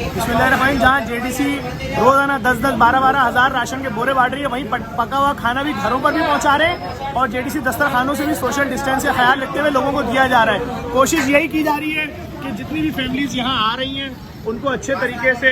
बिस्मिल्लाहिर्रहमानिर्रहीम। जहाँ जेडीसी रोजाना 10-10, 12-12 हज़ार राशन के बोरे बांट रही है, वहीं पका हुआ खाना भी घरों पर भी पहुँचा रहे हैं और जेडीसी दस्तरखानों से भी सोशल डिस्टेंस का ख्याल रखते हुए लोगों को दिया जा रहा है। कोशिश यही की जा रही है कि जितनी भी फैमिलीज़ यहाँ आ रही हैं उनको अच्छे तरीके से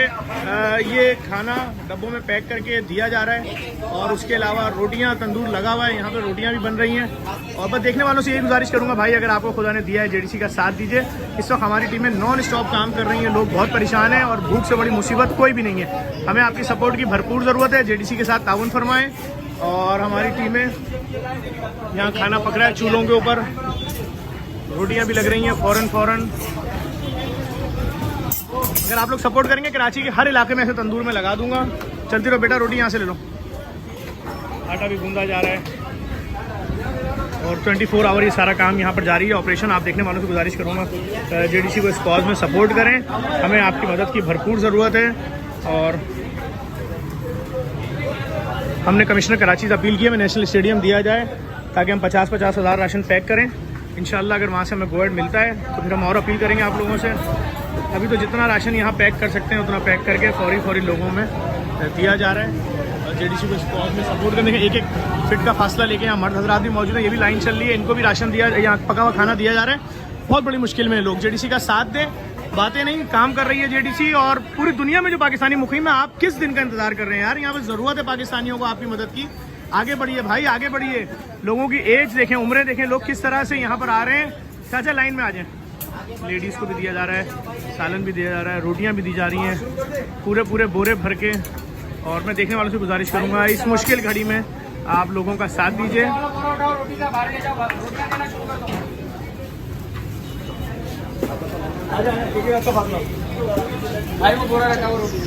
ये खाना डब्बों में पैक करके दिया जा रहा है। और उसके अलावा रोटियां, तंदूर लगा हुआ है, यहाँ पर रोटियां भी बन रही हैं। और बस देखने वालों से यही गुजारिश करूंगा, भाई अगर आपको खुदा ने दिया है जेडीसी का साथ दीजिए। इस वक्त हमारी टीमें नॉन स्टॉप काम कर रही हैं, लोग बहुत परेशान हैं और भूख से बड़ी मुसीबत कोई भी नहीं है। हमें आपकी सपोर्ट की भरपूर ज़रूरत है, जेडीसी के साथ ताउन फरमाएँ। और हमारी टीमें यहाँ खाना पक रहा है चूल्हों के ऊपर, रोटियाँ भी लग रही हैं फ़ौरन। अगर आप लोग सपोर्ट करेंगे कराची के हर इलाके में ऐसे तंदूर में लगा दूंगा। चलती रहो बेटा, रोटी यहाँ से ले लो। आटा भी गूंदा जा रहा है और 24 आवर ये सारा काम यहाँ पर जारी है, ऑपरेशन। आप देखने वालों से गुजारिश करूँगा जेडीसी को इस कॉज में सपोर्ट करें, हमें आपकी मदद की भरपूर ज़रूरत है। और हमने कमिश्नर कराची से अपील की है, हमें नेशनल स्टेडियम दिया जाए ताकि हम 50-50 हज़ार राशन पैक करें। इंशाल्लाह अगर वहाँ से हमें गोएड मिलता है तो फिर हम और अपील करेंगे आप लोगों से। अभी तो जितना राशन यहाँ पैक कर सकते हैं उतना पैक करके फौरी लोगों में दिया जा रहा है। और जेडीसी को इस कॉज में सपोर्ट करने का 1-1 फीट का फासला लेके यहाँ मर्द हजरात भी मौजूद है, ये भी लाइन चल रही है, इनको भी राशन दिया, यहाँ पका हुआ खाना दिया जा रहा है। बहुत बड़ी मुश्किल में लोग, जेडीसी का साथ दें। बातें नहीं, काम कर रही है जेडीसी। और पूरी दुनिया में जो पाकिस्तानी मुकीम है, आप किस दिन का इंतजार कर रहे हैं यार? यहाँ पर ज़रूरत है पाकिस्तानियों को आपकी मदद की। आगे बढ़िए भाई, आगे बढ़िए। लोगों की एज देखें, उम्रें देखें, लोग किस तरह से यहाँ पर आ रहे हैं। चाचा लाइन में आ जाएं। लेडीज़ को भी दिया जा रहा है, सालन भी दिया जा रहा है, रोटियां भी दी जा रही हैं पूरे बोरे भर के। और मैं देखने वालों से गुजारिश करूंगा इस मुश्किल घड़ी में आप लोगों का साथ दीजिए। भाई वो बोरा रखा हुआ रोटी